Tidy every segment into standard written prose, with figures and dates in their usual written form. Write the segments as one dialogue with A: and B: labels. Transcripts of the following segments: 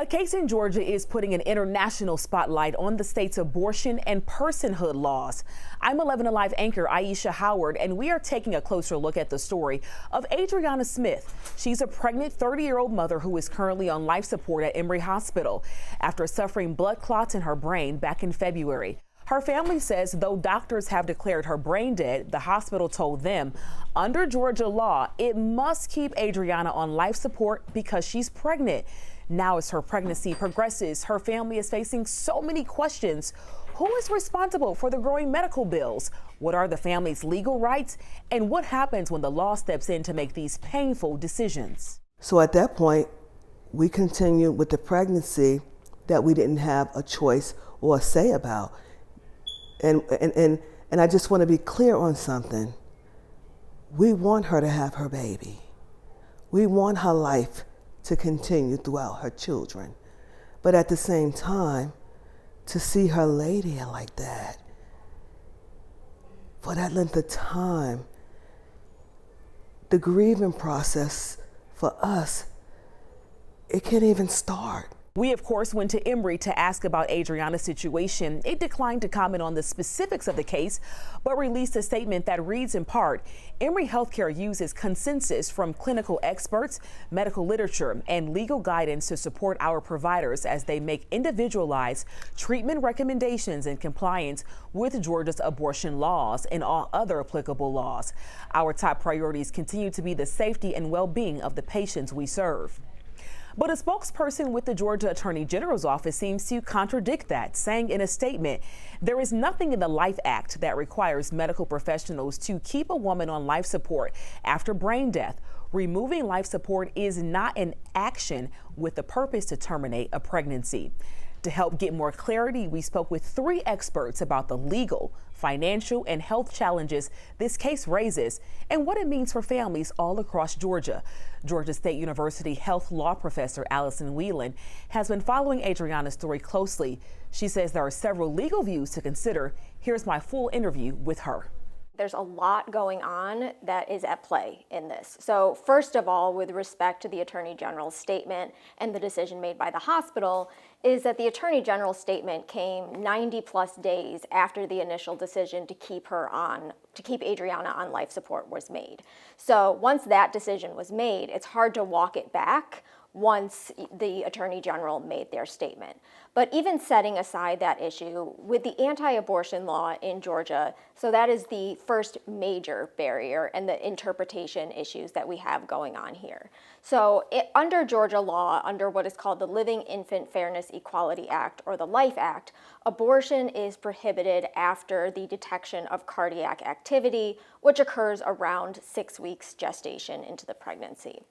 A: A case in Georgia is putting an international spotlight on the state's abortion and personhood laws. I'm 11 Alive anchor Aisha Howard, and we are taking a closer look at the story of Adriana Smith. She's a pregnant 30-year-old mother who is currently on life support at Emory Hospital after suffering blood clots in her brain back in February. Her family says though doctors have declared her brain dead, the hospital told them under Georgia law, it must keep Adriana on life support because she's pregnant. Now, as her pregnancy progresses, her family is facing so many questions. Who is responsible for the growing medical bills? What are the family's legal rights? And what happens when the law steps in to make these painful decisions?
B: So at that point, we continued with the pregnancy that we didn't have a choice or a say about. And I just want to be clear on something. We want her to have her baby. We want her life to continue throughout her children. But at the same time, to see her lay there like that, for that length of time, the grieving process for us, it can't even start.
A: We, of course, went to Emory to ask about Adriana's situation. It declined to comment on the specifics of the case, but released a statement that reads in part, Emory Healthcare uses consensus from clinical experts, medical literature, and legal guidance to support our providers as they make individualized treatment recommendations in compliance with Georgia's abortion laws and all other applicable laws. Our top priorities continue to be the safety and well-being of the patients we serve. But a spokesperson with the Georgia Attorney General's office seems to contradict that, saying in a statement, there is nothing in the Life Act that requires medical professionals to keep a woman on life support after brain death. Removing life support is not an action with the purpose to terminate a pregnancy. To help get more clarity, we spoke with 3 experts about the legal, financial, and health challenges this case raises and what it means for families all across Georgia. Georgia State University health law professor Allison Whelan has been following Adriana's story closely. She says there are several legal views to consider. Here's my full interview with her.
C: There's a lot going on that is at play in this. So first of all, with respect to the Attorney General's statement and the decision made by the hospital, is that the Attorney General's statement came 90 plus days after the initial decision to keep Adriana on life support was made. So once that decision was made, it's hard to walk it back once the Attorney General made their statement. But even setting aside that issue, with the anti-abortion law in Georgia, so that is the first major barrier and the interpretation issues that we have going on here. So under Georgia law, under what is called the Living Infant Fairness Equality Act, or the LIFE Act, abortion is prohibited after the detection of cardiac activity, which occurs around 6 weeks gestation into the pregnancy.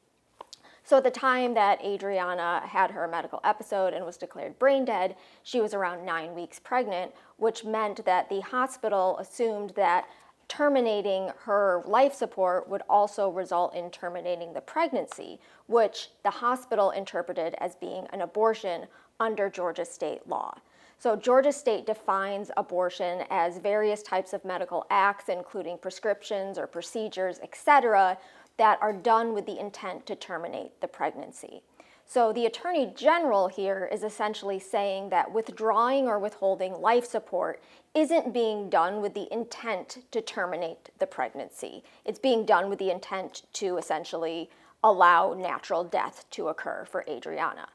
C: So at the time that Adriana had her medical episode and was declared brain dead, she was around 9 weeks pregnant, which meant that the hospital assumed that terminating her life support would also result in terminating the pregnancy, which the hospital interpreted as being an abortion under Georgia state law. So Georgia state defines abortion as various types of medical acts, including prescriptions or procedures, etc., that are done with the intent to terminate the pregnancy. So the Attorney General here is essentially saying that withdrawing or withholding life support isn't being done with the intent to terminate the pregnancy. It's being done with the intent to essentially allow natural death to occur for Adriana.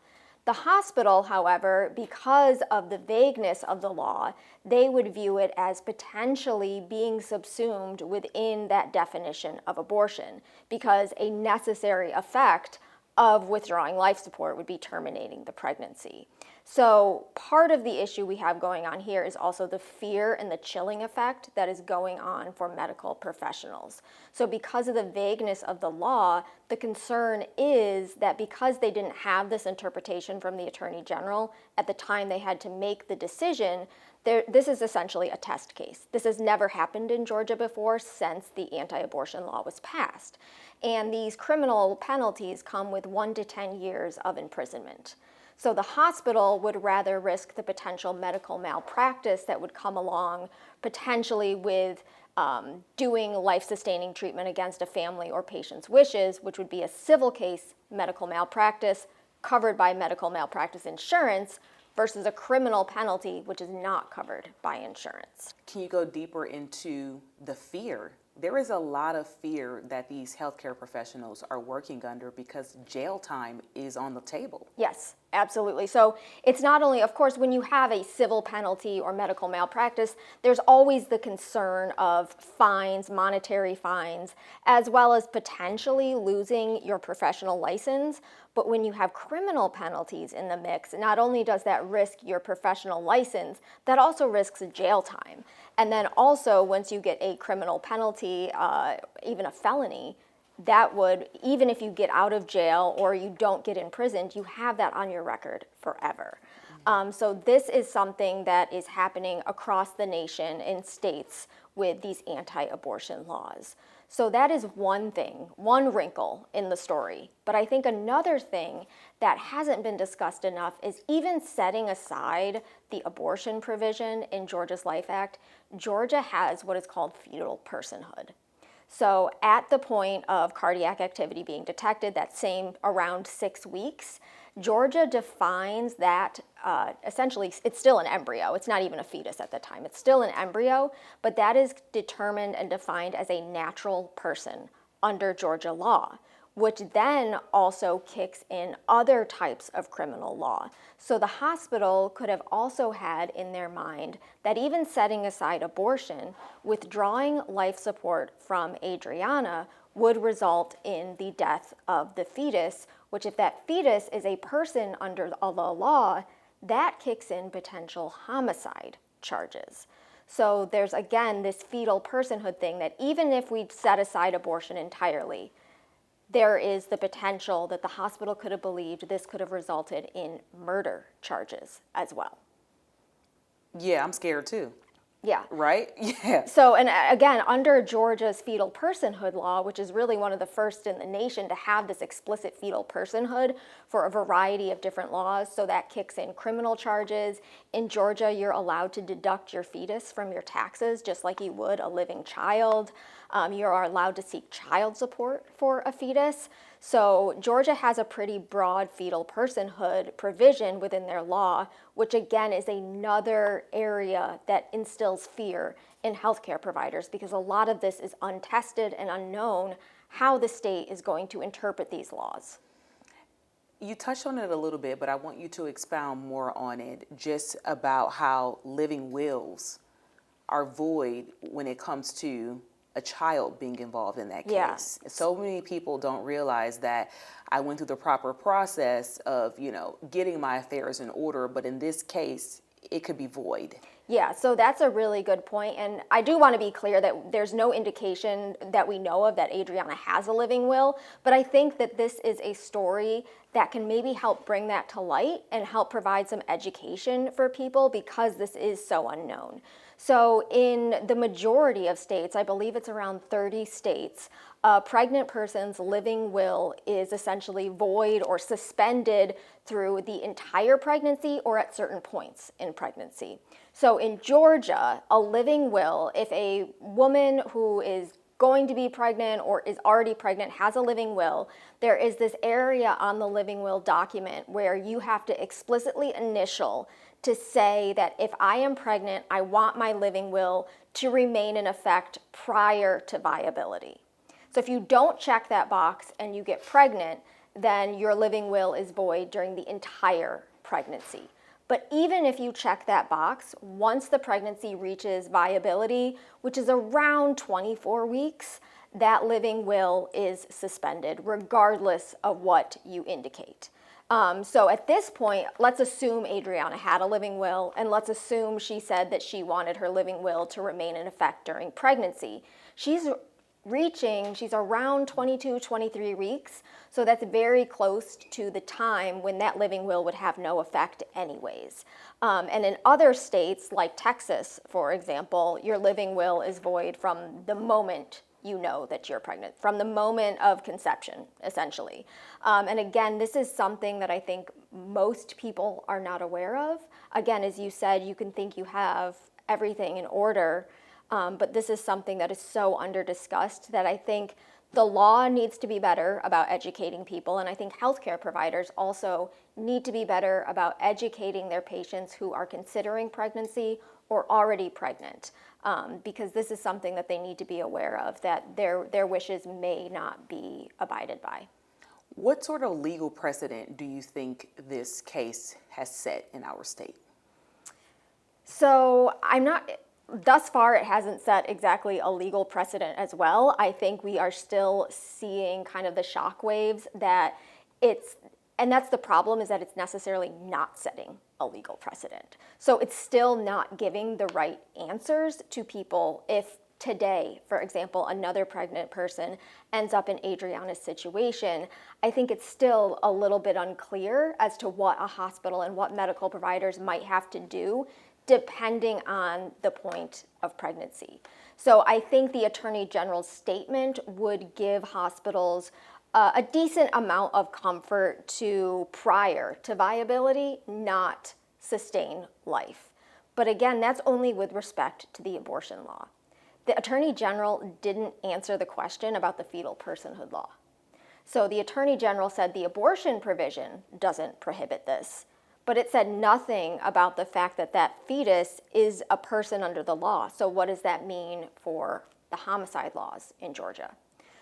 C: The hospital, however, because of the vagueness of the law, they would view it as potentially being subsumed within that definition of abortion, because a necessary effect of withdrawing life support would be terminating the pregnancy. So part of the issue we have going on here is also the fear and the chilling effect that is going on for medical professionals. So because of the vagueness of the law, the concern is that because they didn't have this interpretation from the Attorney General at the time they had to make the decision, this is essentially a test case. This has never happened in Georgia before since the anti-abortion law was passed. And these criminal penalties come with 1 to 10 years of imprisonment. So the hospital would rather risk the potential medical malpractice that would come along potentially with doing life-sustaining treatment against a family or patient's wishes, which would be a civil case, medical malpractice, covered by medical malpractice insurance versus a criminal penalty, which is not covered by insurance.
A: Can you go deeper into the fear? There is a lot of fear that these healthcare professionals are working under because jail time is on the table.
C: Yes, absolutely. So it's not only, of course, when you have a civil penalty or medical malpractice, there's always the concern of fines, monetary fines, as well as potentially losing your professional license. But when you have criminal penalties in the mix, not only does that risk your professional license, that also risks jail time. And then also, once you get a criminal penalty, even a felony, that would, even if you get out of jail or you don't get imprisoned, you have that on your record forever. So this is something that is happening across the nation in states with these anti-abortion laws. So that is one thing, one wrinkle in the story. But I think another thing that hasn't been discussed enough is even setting aside the abortion provision in Georgia's Life Act, Georgia has what is called fetal personhood. So at the point of cardiac activity being detected, that same around 6 weeks, Georgia defines that essentially it's still an embryo. It's not even a fetus at the time. It's still an embryo, but that is determined and defined as a natural person under Georgia law, which then also kicks in other types of criminal law. So the hospital could have also had in their mind that even setting aside abortion, withdrawing life support from Adriana would result in the death of the fetus, which if that fetus is a person under the law, that kicks in potential homicide charges. So there's, again, this fetal personhood thing that even if we set aside abortion entirely, there is the potential that the hospital could have believed this could have resulted in murder charges as well.
A: Yeah, I'm scared too.
C: Yeah.
A: Right? Yeah.
C: So, and again, under Georgia's fetal personhood law, which is really one of the first in the nation to have this explicit fetal personhood for a variety of different laws, so that kicks in criminal charges. In Georgia, you're allowed to deduct your fetus from your taxes just like you would a living child. You are allowed to seek child support for a fetus. So Georgia has a pretty broad fetal personhood provision within their law, which again is another area that instills fear in healthcare providers because a lot of this is untested and unknown how the state is going to interpret these laws.
A: You touched on it a little bit, but I want you to expound more on it, just about how living wills are void when it comes to a child being involved in that case.
C: Yeah.
A: So many people don't realize that I went through the proper process of, getting my affairs in order, but in this case, it could be void.
C: Yeah, so that's a really good point. And I do want to be clear that there's no indication that we know of that Adriana has a living will, but I think that this is a story that can maybe help bring that to light and help provide some education for people because this is so unknown. So in the majority of states, I believe it's around 30 states, a pregnant person's living will is essentially void or suspended through the entire pregnancy or at certain points in pregnancy. So in Georgia, a living will, if a woman who is going to be pregnant or is already pregnant has a living will, there is this area on the living will document where you have to explicitly initial to say that if I am pregnant, I want my living will to remain in effect prior to viability. So if you don't check that box and you get pregnant, then your living will is void during the entire pregnancy. But even if you check that box, once the pregnancy reaches viability, which is around 24 weeks, that living will is suspended regardless of what you indicate. So at this point, let's assume Adriana had a living will, and let's assume she said that she wanted her living will to remain in effect during pregnancy. She's around 22, 23 weeks, so that's very close to the time when that living will would have no effect anyways. And in other states, like Texas, for example, your living will is void from the moment you know that you're pregnant, from the moment of conception, essentially. And again, this is something that I think most people are not aware of. Again, as you said, you can think you have everything in order, but this is something that is so under-discussed that I think The law needs to be better about educating people, and I think healthcare providers also need to be better about educating their patients who are considering pregnancy or already pregnant, because this is something that they need to be aware of, that their wishes may not be abided by.
A: What sort of legal precedent do you think this case has set in our state?
C: So thus far, it hasn't set exactly a legal precedent as well. I think we are still seeing kind of the shockwaves and that's the problem, is that it's necessarily not setting a legal precedent. So it's still not giving the right answers to people. If today, for example, another pregnant person ends up in Adriana's situation, I think it's still a little bit unclear as to what a hospital and what medical providers might have to do depending on the point of pregnancy. So I think the Attorney General's statement would give hospitals a decent amount of comfort to, prior to viability, not sustain life. But again, that's only with respect to the abortion law. The Attorney General didn't answer the question about the fetal personhood law. So the Attorney General said the abortion provision doesn't prohibit this, but it said nothing about the fact that that fetus is a person under the law. So what does that mean for the homicide laws in Georgia?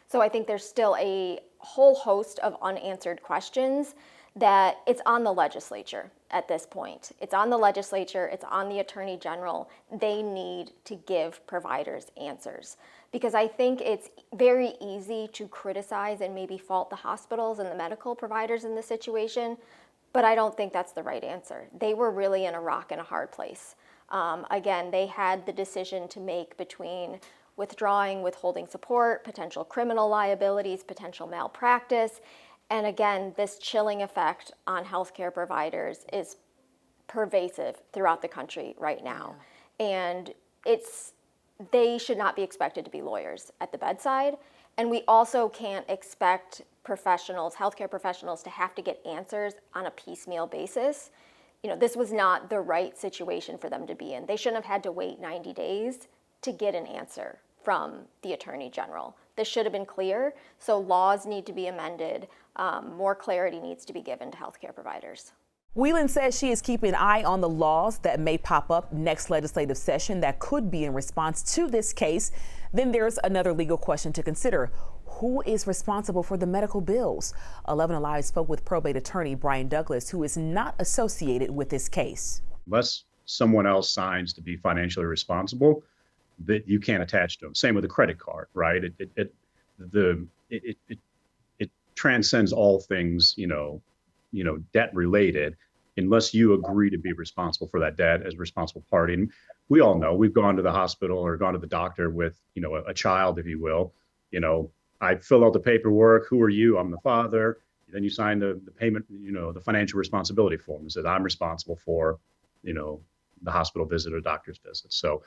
C: So I think there's still a whole host of unanswered questions that it's on the legislature at this point. It's on the legislature, it's on the Attorney General. They need to give providers answers, because I think it's very easy to criticize and maybe fault the hospitals and the medical providers in this situation, but I don't think that's the right answer. They were really in a rock and a hard place. Again, they had the decision to make between withdrawing withholding support, potential criminal liabilities, potential malpractice. And again, this chilling effect on healthcare providers is pervasive throughout the country right now. Yeah. And they should not be expected to be lawyers at the bedside. And we also can't expect healthcare professionals, to have to get answers on a piecemeal basis. This was not the right situation for them to be in. They shouldn't have had to wait 90 days to get an answer from the Attorney General. This should have been clear, so laws need to be amended. More clarity needs to be given to healthcare providers.
A: Whelan says she is keeping an eye on the laws that may pop up next legislative session that could be in response to this case. Then there's another legal question to consider. Who is responsible for the medical bills? 11 Alive spoke with probate attorney Brian Douglas, who is not associated with this case.
D: Unless someone else signs to be financially responsible, that you can't attach to them. Same with a credit card, right? It transcends all things, debt related, unless you agree to be responsible for that debt as a responsible party. And we all know, we've gone to the hospital or gone to the doctor with, a child, if you will. I fill out the paperwork. Who are you? I'm the father. Then you sign the payment, the financial responsibility form that says I'm responsible for, the hospital visit or doctor's visit. So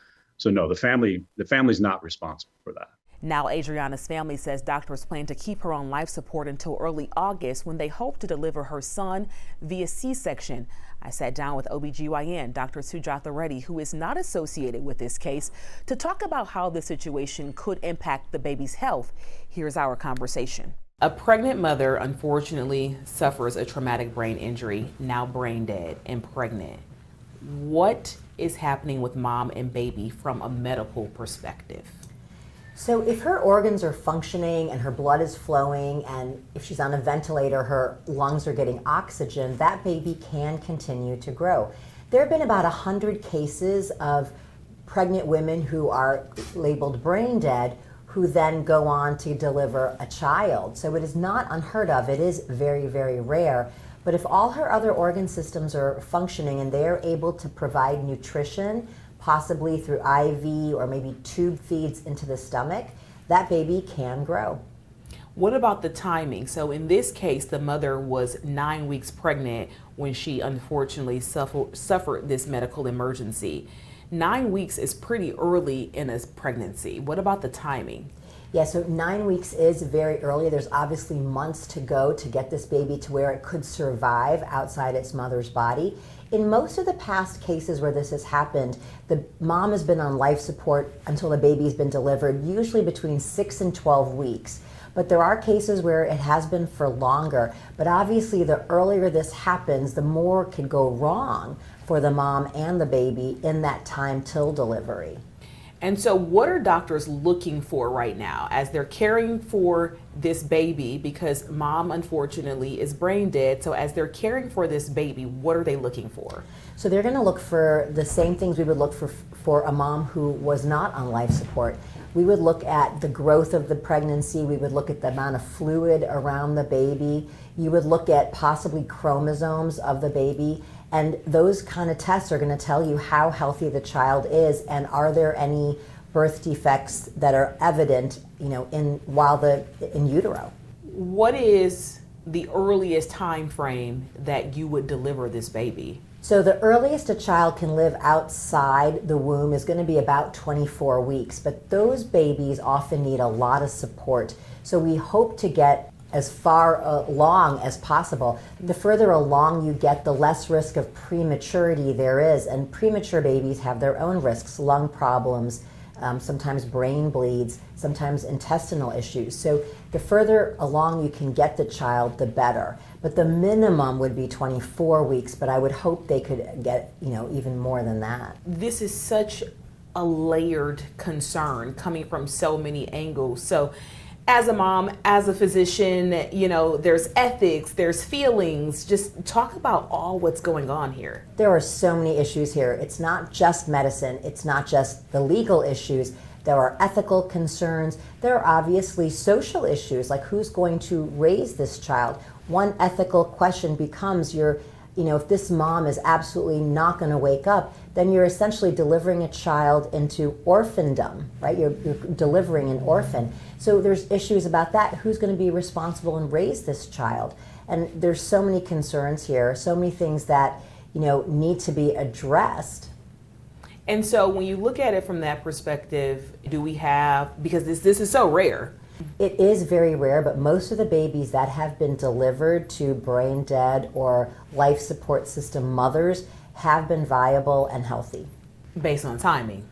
D: no, the family's not responsible for that.
A: Now, Adriana's family says doctors plan to keep her on life support until early August, when they hope to deliver her son via C-section. I sat down with OBGYN Dr. Sujatha Reddy, who is not associated with this case, to talk about how the situation could impact the baby's health. Here's our conversation. A pregnant mother unfortunately suffers a traumatic brain injury, now brain dead and pregnant. What is happening with mom and baby from a medical perspective?
E: So if her organs are functioning and her blood is flowing, and if she's on a ventilator, her lungs are getting oxygen, that baby can continue to grow. There have been about 100 cases of pregnant women who are labeled brain dead who then go on to deliver a child. So it is not unheard of. It is very, very rare. But if all her other organ systems are functioning and they're able to provide nutrition, possibly through IV or maybe tube feeds into the stomach, that baby can grow.
A: What about the timing? So in this case, the mother was 9 weeks pregnant when she unfortunately suffered this medical emergency. 9 weeks is pretty early in a pregnancy. What about the timing?
E: Yeah, so 9 weeks is very early. There's obviously months to go to get this baby to where it could survive outside its mother's body. In most of the past cases where this has happened, the mom has been on life support until the baby's been delivered, usually between 6 and 12 weeks. But there are cases where it has been for longer. But obviously, the earlier this happens, the more could go wrong for the mom and the baby in that time till delivery.
A: And so what are doctors looking for right now as they're caring for this baby, because mom unfortunately is brain dead? So as they're caring for this baby, what are they looking for?
E: So they're going to look for the same things we would look for a mom who was not on life support. We would look at the growth of the pregnancy. We would look at the amount of fluid around the baby. You would look at possibly chromosomes of the baby. And those kind of tests are going to tell you how healthy the child is, and are there any birth defects that are evident, in utero.
A: What is the earliest time frame that you would deliver this baby?
E: So the earliest a child can live outside the womb is going to be about 24 weeks, but those babies often need a lot of support. So we hope to get as far along as possible. The further along you get, the less risk of prematurity there is, and premature babies have their own risks, lung problems, sometimes brain bleeds, sometimes intestinal issues. So the further along you can get the child, the better. But the minimum would be 24 weeks, but I would hope they could get, even more than that.
A: This is such a layered concern coming from so many angles. So as a mom, as a physician, there's ethics, there's feelings. Just talk about all what's going on here.
E: There are so many issues here. It's not just medicine. It's not just the legal issues. There are ethical concerns. There are obviously social issues, like who's going to raise this child. One ethical question becomes if this mom is absolutely not going to wake up, then you're essentially delivering a child into orphandom, right? You're delivering an orphan. So there's issues about that. Who's going to be responsible and raise this child? And there's so many concerns here, so many things that, need to be addressed.
A: And so when you look at it from that perspective, do we have, because this is so rare.
E: It is very rare, but most of the babies that have been delivered to brain dead or life support system mothers have been viable and healthy.
A: Based on timing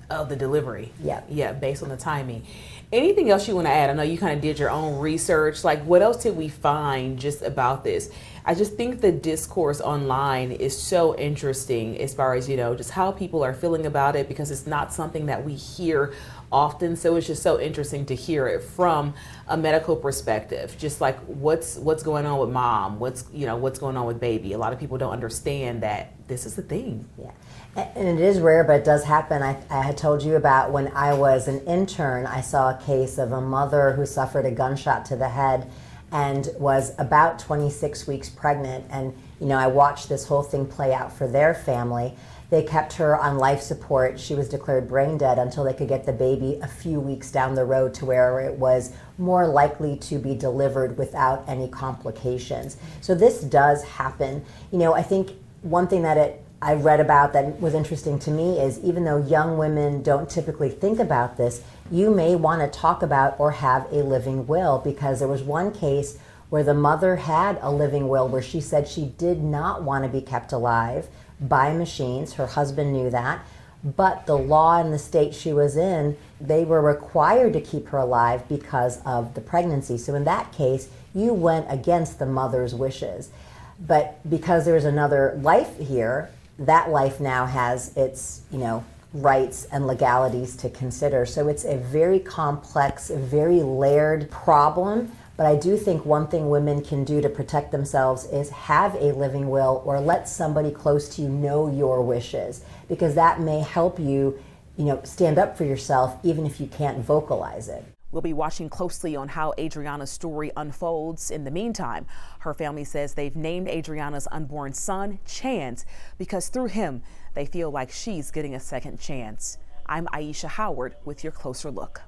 A: of the delivery.
E: Yeah.
A: Yeah, based on the timing. Anything else you want to add? I know you kind of did your own research. Like, what else did we find just about this? I just think the discourse online is so interesting as far as, just how people are feeling about it, because it's not something that we hear often. So it's just so interesting to hear it from a medical perspective, just like what's going on with mom, what's going on with baby. A lot of people don't understand that this is the thing.
E: Yeah. And it is rare, but it does happen. I had told you about when I was an intern, I saw a case of a mother who suffered a gunshot to the head and was about 26 weeks pregnant. And, I watched this whole thing play out for their family. They kept her on life support. She was declared brain dead until they could get the baby a few weeks down the road to where it was more likely to be delivered without any complications. So this does happen. I think one thing that I read about that was interesting to me is, even though young women don't typically think about this, you may want to talk about or have a living will, because there was one case where the mother had a living will where she said she did not want to be kept alive by machines. Her husband knew that, but the law in the state she was in, they were required to keep her alive because of the pregnancy. So in that case, you went against the mother's wishes. But because there's another life here, that life now has its, rights and legalities to consider. So it's a very complex, very layered problem. But I do think one thing women can do to protect themselves is have a living will, or let somebody close to you know your wishes, because that may help you, stand up for yourself even if you can't vocalize it.
A: We'll be watching closely on how Adriana's story unfolds. In the meantime, her family says they've named Adriana's unborn son Chance because through him, they feel like she's getting a second chance. I'm Aisha Howard with your closer look.